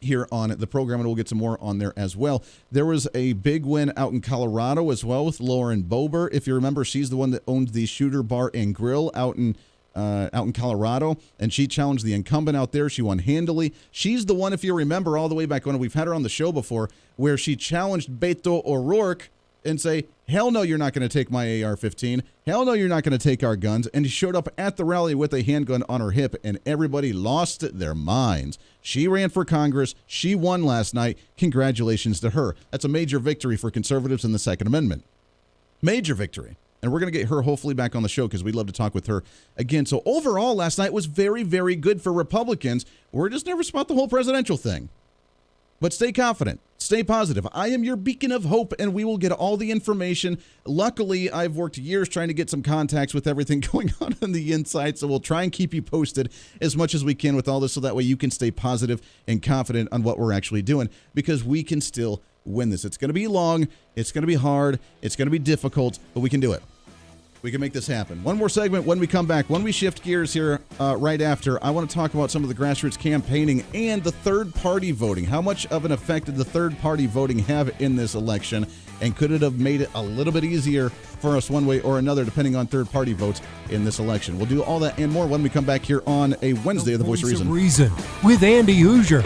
here on the program, and we'll get some more on there as well. There was a big win out in Colorado as well with Lauren Boebert. If you remember, she's the one that owned the Shooter Bar and Grill out in Colorado, and she challenged the incumbent out there. She won handily. She's the one, if you remember, all the way back when we've had her on the show before, where she challenged Beto O'Rourke and say, hell no, you're not going to take my AR-15. Hell no, you're not going to take our guns. And she showed up at the rally with a handgun on her hip, and everybody lost their minds. She ran for Congress. She won last night. Congratulations to her. That's a major victory for conservatives in the Second Amendment. Major victory. And we're going to get her hopefully back on the show because we'd love to talk with her again. So overall, last night was very, very good for Republicans. We're just nervous about the whole presidential thing. But stay confident. Stay positive. I am your beacon of hope, and we will get all the information. Luckily, I've worked years trying to get some contacts with everything going on the inside, so we'll try and keep you posted as much as we can with all this so that way you can stay positive and confident on what we're actually doing, because we can still win this. It's going to be long. It's going to be hard. It's going to be difficult, but we can do it. We can make this happen. One more segment when we come back. When we shift gears here right after, I want to talk about some of the grassroots campaigning and the third-party voting. How much of an effect did the third-party voting have in this election? And could it have made it a little bit easier for us one way or another, depending on third-party votes in this election? We'll do all that and more when we come back here on a Wednesday of The Voice of Reason. With Andy Hooser.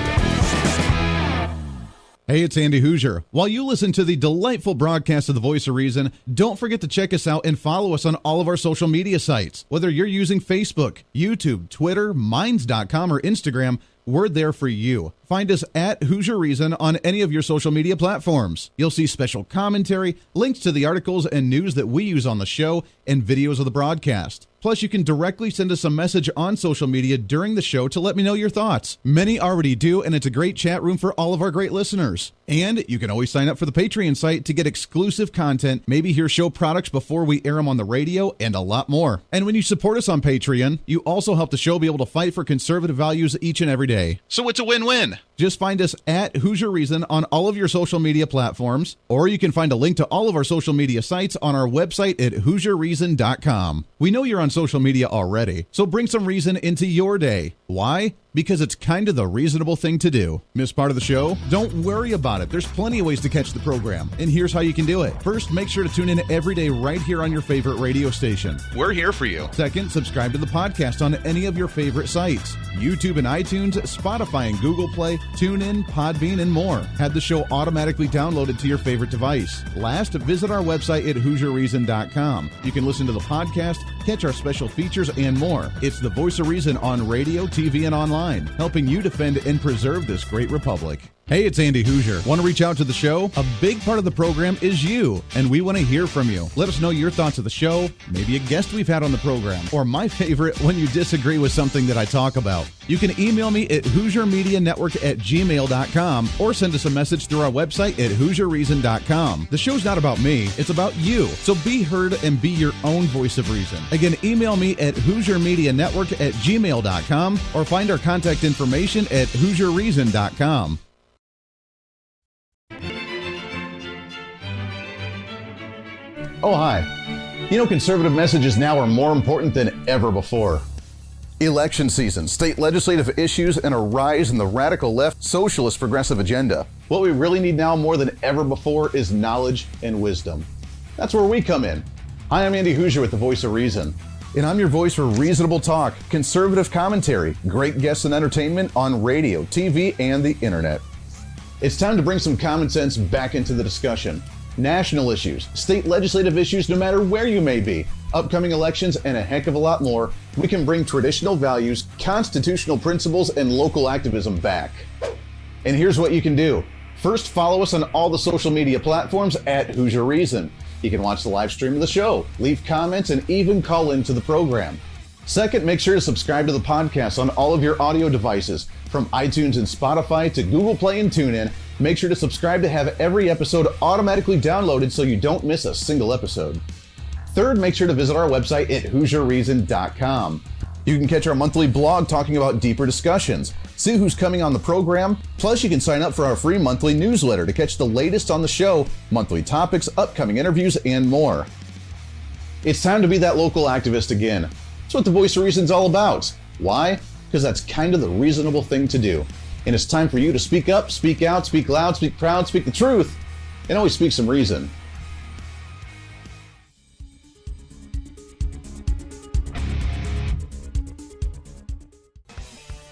Hey, it's Andy Hooser. While you listen to the delightful broadcast of The Voice of Reason, don't forget to check us out and follow us on all of our social media sites. Whether you're using Facebook, YouTube, Twitter, Minds.com, or Instagram, we're there for you. Find us at Hooser Reason on any of your social media platforms. You'll see special commentary, links to the articles and news that we use on the show, and videos of the broadcast. Plus, you can directly send us a message on social media during the show to let me know your thoughts. Many already do, and it's a great chat room for all of our great listeners. And you can always sign up for the Patreon site to get exclusive content, maybe hear show products before we air them on the radio, and a lot more. And when you support us on Patreon, you also help the show be able to fight for conservative values each and every day. So it's a win-win. Just find us at Hooser Reason on all of your social media platforms, or you can find a link to all of our social media sites on our website at HooserReason.com. We know you're on social media already, so bring some reason into your day. Why? Because it's kind of the reasonable thing to do. Miss part of the show? Don't worry about it. There's plenty of ways to catch the program, and here's how you can do it. First, make sure to tune in every day right here on your favorite radio station. We're here for you. Second, subscribe to the podcast on any of your favorite sites. YouTube and iTunes, Spotify and Google Play, TuneIn, Podbean, and more. Have the show automatically downloaded to your favorite device. Last, visit our website at HooserReason.com. You can listen to the podcast, catch our special features, and more. It's the voice of reason on radio, TV, and online, helping you defend and preserve this great republic. Hey, it's Andy Hooser. Want to reach out to the show? A big part of the program is you, and we want to hear from you. Let us know your thoughts of the show, maybe a guest we've had on the program, or my favorite, when you disagree with something that I talk about. You can email me at HooserMediaNetwork@gmail.com or send us a message through our website at HooserReason.com. The show's not about me, it's about you. So be heard and be your own voice of reason. Again, email me at HooserMediaNetwork@gmail.com or find our contact information at HooserReason.com. Oh, hi. You know, conservative messages now are more important than ever before. Election season, state legislative issues, and a rise in the radical left socialist progressive agenda. What we really need now more than ever before is knowledge and wisdom. That's where we come in. Hi, I'm Andy Hooser with the Voice of Reason. And I'm your voice for reasonable talk, conservative commentary, great guests and entertainment on radio, TV, and the internet. It's time to bring some common sense back into the discussion. National issues, state legislative issues, no matter where you may be, upcoming elections, and a heck of a lot more, we can bring traditional values, constitutional principles, and local activism back. And here's what you can do. First, follow us on all the social media platforms at Hooser Reason. You can watch the live stream of the show, leave comments, and even call into the program. Second, make sure to subscribe to the podcast on all of your audio devices, from iTunes and Spotify to Google Play and TuneIn. Make sure to subscribe to have every episode automatically downloaded so you don't miss a single episode. Third, make sure to visit our website at HooserReason.com. You can catch our monthly blog talking about deeper discussions, see who's coming on the program, plus you can sign up for our free monthly newsletter to catch the latest on the show, monthly topics, upcoming interviews, and more. It's time to be that local activist again. That's what the Voice of Reason's all about. Why? Because that's kind of the reasonable thing to do. And it's time for you to speak up, speak out, speak loud, speak proud, speak the truth, and always speak some reason.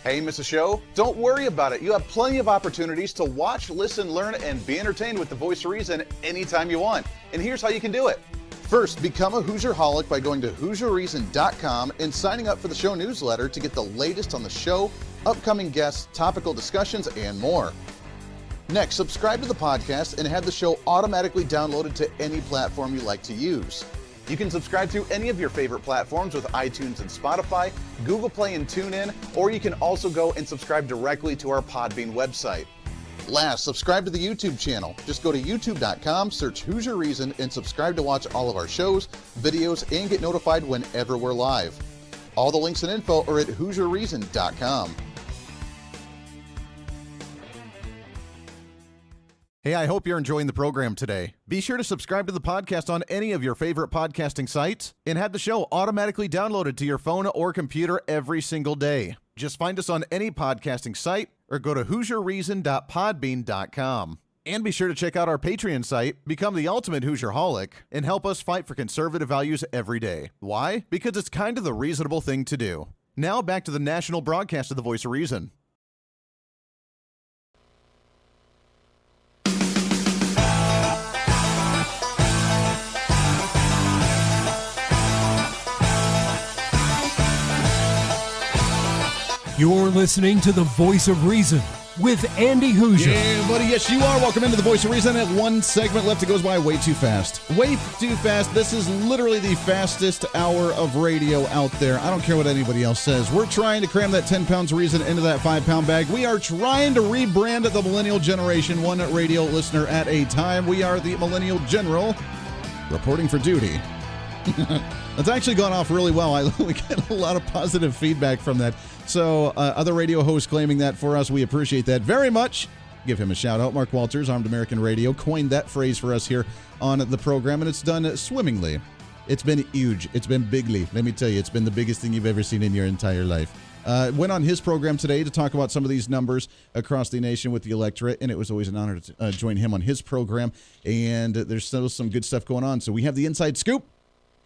Hey, miss a show? Don't worry about it. You have plenty of opportunities to watch, listen, learn, and be entertained with the Voice of Reason anytime you want. And here's how you can do it. First, become a Hooserholic by going to HooserReason.com and signing up for the show newsletter to get the latest on the show, upcoming guests, topical discussions, and more. Next, subscribe to the podcast and have the show automatically downloaded to any platform you like to use. You can subscribe through any of your favorite platforms with iTunes and Spotify, Google Play and TuneIn, or you can also go and subscribe directly to our Podbean website. Last, subscribe to the YouTube channel. Just go to youtube.com, search Hooser Reason, and subscribe to watch all of our shows, videos, and get notified whenever we're live. All the links and info are at HooserReason.com. Hey, I hope you're enjoying the program today. Be sure to subscribe to the podcast on any of your favorite podcasting sites and have the show automatically downloaded to your phone or computer every single day. Just find us on any podcasting site or go to HooserReason.podbean.com. And be sure to check out our Patreon site, become the ultimate Hooserholic, and help us fight for conservative values every day. Why? Because it's kind of the reasonable thing to do. Now back to the national broadcast of the Voice of Reason. You're listening to the Voice of Reason with Andy Hooser. Yeah, buddy, yes, you are. Welcome into the Voice of Reason. At one segment left, it goes by way too fast. Way too fast. This is literally the fastest hour of radio out there. I don't care what anybody else says. We're trying to cram that 10 pounds of reason into that 5-pound bag. We are trying to rebrand the millennial generation, one radio listener at a time. We are the Millennial General, reporting for duty. It's actually gone off really well. We get a lot of positive feedback from that. So other radio hosts claiming that for us, we appreciate that very much. Give him a shout out. Mark Walters, Armed American Radio, coined that phrase for us here on the program, and it's done swimmingly. It's been huge. It's been bigly. Let me tell you, it's been the biggest thing you've ever seen in your entire life. Went on his program today to talk about some of these numbers across the nation with the electorate, and it was always an honor to join him on his program. And there's still some good stuff going on. So we have the inside scoop,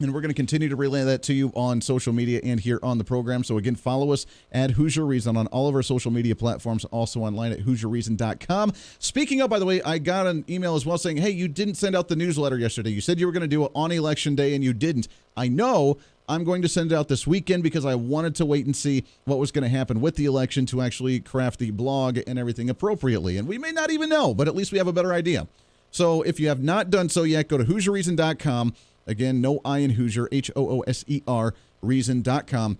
and we're going to continue to relay that to you on social media and here on the program. So again, follow us at Hooser Reason on all of our social media platforms, also online at HooserReason.com. Speaking of, by the way, I got an email as well saying, hey, you didn't send out the newsletter yesterday. You said you were going to do it on Election Day, and you didn't. I know. I'm going to send it out this weekend because I wanted to wait and see what was going to happen with the election to actually craft the blog and everything appropriately. And we may not even know, but at least we have a better idea. So if you have not done so yet, go to HooserReason.com. Again, no I in Hooser, Hooser, reason.com.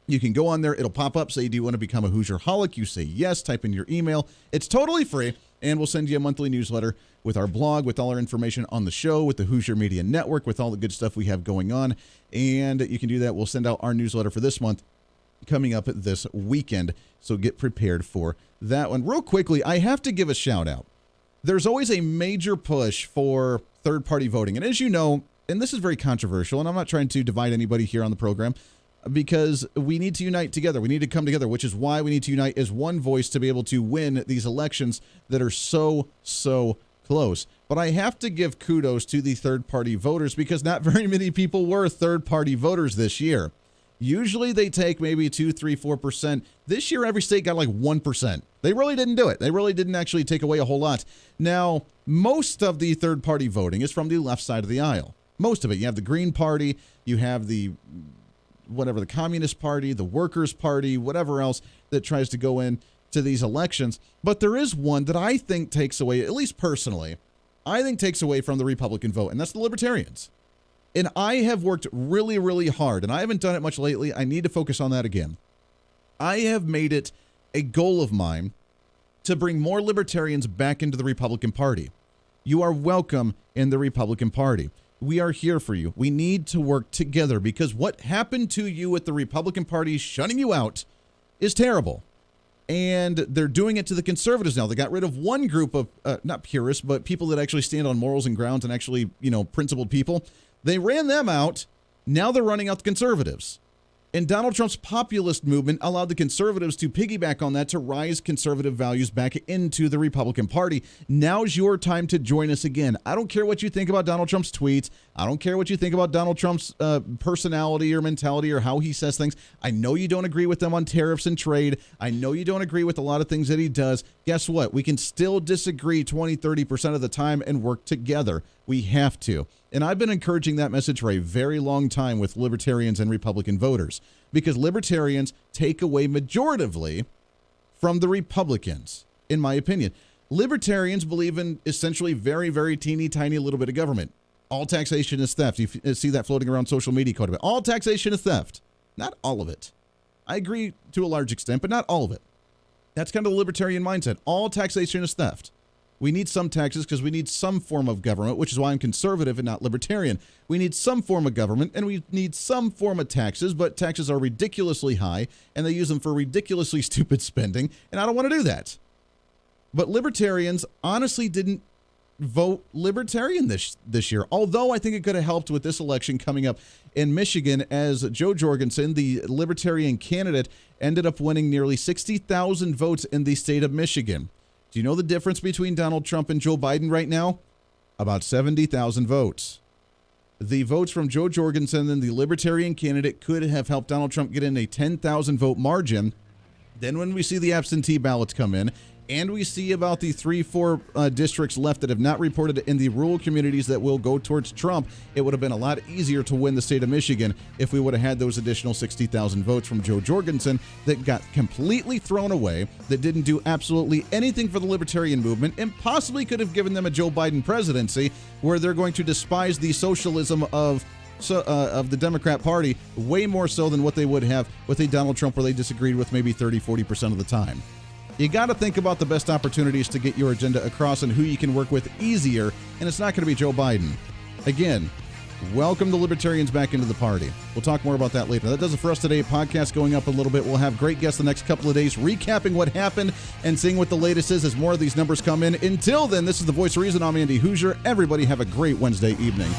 You can go on there. It'll pop up, say, do you want to become a Hoosier-holic? You say yes, type in your email. It's totally free, and we'll send you a monthly newsletter with our blog, with all our information on the show, with the Hoosier Media Network, with all the good stuff we have going on. And you can do that. We'll send out our newsletter for this month coming up this weekend, so get prepared for that one. Real quickly, I have to give a shout-out. There's always a major push for third-party voting, and as you know, and this is very controversial, and I'm not trying to divide anybody here on the program, because we need to unite together. We need to come together, which is why we need to unite as one voice to be able to win these elections that are so close. But I have to give kudos to the third-party voters because not very many people were third-party voters this year. Usually they take maybe 2, 3, 4%. This year, every state got like 1%. They really didn't do it. They really didn't actually take away a whole lot. Now, most of the third-party voting is from the left side of the aisle. Most of it. You have the Green Party, you have the Communist Party, the Workers' Party, whatever else that tries to go in to these elections. But there is one that I think takes away, at least personally, I think takes away from the Republican vote, and that's the Libertarians. And I have worked really hard, and I haven't done it much lately. I need to focus on that again. I have made it a goal of mine to bring more Libertarians back into the Republican Party. You are welcome in the Republican Party. We are here for you. We need to work together because what happened to you with the Republican Party shutting you out is terrible. And they're doing it to the conservatives now. They got rid of one group of, not purists, but people that actually stand on morals and grounds and actually, principled people. They ran them out. Now they're running out the conservatives. And Donald Trump's populist movement allowed the conservatives to piggyback on that to rise conservative values back into the Republican Party. Now's your time to join us again. I don't care what you think about Donald Trump's tweets. I don't care what you think about Donald Trump's personality or mentality or how he says things. I know you don't agree with them on tariffs and trade. I know you don't agree with a lot of things that he does. Guess what? We can still disagree 20, 30% of the time and work together. We have to. And I've been encouraging that message for a very long time with Libertarians and Republican voters because Libertarians take away majoritively from the Republicans, in my opinion. Libertarians believe in essentially very teeny tiny little bit of government. All taxation is theft. You see that floating around social media quite a bit. All taxation is theft. Not all of it. I agree to a large extent, but not all of it. That's kind of the libertarian mindset. All taxation is theft. We need some taxes because we need some form of government, which is why I'm conservative and not libertarian. We need some form of government and we need some form of taxes, but taxes are ridiculously high and they use them for ridiculously stupid spending, and I don't want to do that. But libertarians honestly didn't vote libertarian this year, although I think it could have helped with this election coming up in Michigan as Joe Jorgensen, the libertarian candidate, ended up winning nearly 60,000 votes in the state of Michigan. Do you know the difference between Donald Trump and Joe Biden right now? About 70,000 votes. The votes from Joe Jorgensen and the Libertarian candidate could have helped Donald Trump get in a 10,000 vote margin. Then when we see the absentee ballots come in, and we see about the 3-4 districts left that have not reported in the rural communities that will go towards Trump, it would have been a lot easier to win the state of Michigan if we would have had those additional 60,000 votes from Joe Jorgensen that got completely thrown away, that didn't do absolutely anything for the libertarian movement, and possibly could have given them a Joe Biden presidency where they're going to despise the socialism of the Democrat Party way more so than what they would have with a Donald Trump where they disagreed with maybe 30-40% of the time. You got to think about the best opportunities to get your agenda across and who you can work with easier, and it's not going to be Joe Biden. Again, Welcome the libertarians back into the party. We'll talk more about that later. That does it for us today. Podcast going up a little bit. We'll have great guests the next couple of days recapping what happened and seeing what the latest is as more of these numbers come in. Until then, this is the Voice of Reason. I'm Andy Hooser. Everybody have a great Wednesday evening.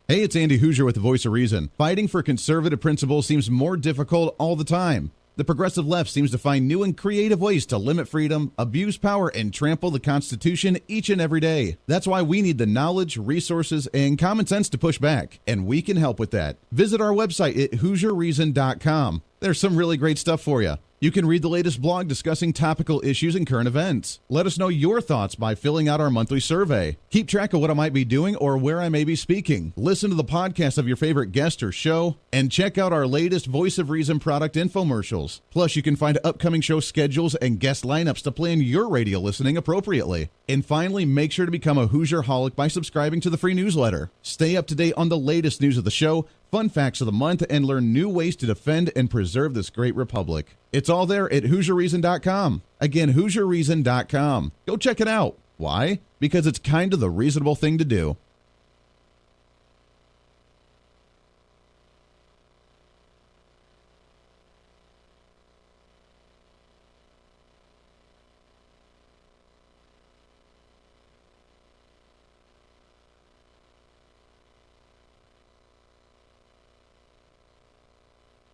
Hey, it's Andy Hooser with the Voice of Reason. Fighting for conservative principles seems more difficult all the time. The progressive left seems to find new and creative ways to limit freedom, abuse power, and trample the Constitution each and every day. That's why we need the knowledge, resources, and common sense to push back, and we can help with that. Visit our website at HooserReason.com. There's some really great stuff for you. You can read the latest blog discussing topical issues and current events. Let us know your thoughts by filling out our monthly survey. Keep track of what I might be doing or where I may be speaking. Listen to the podcast of your favorite guest or show, and check out our latest Voice of Reason product infomercials. Plus, you can find upcoming show schedules and guest lineups to plan your radio listening appropriately. And finally, make sure to become a Hoosier-holic by subscribing to the free newsletter. Stay up to date on the latest news of the show, fun facts of the month, and learn new ways to defend and preserve this great republic. It's all there at HooserReason.com. Again, HooserReason.com. Go check it out. Why? Because it's kind of the reasonable thing to do.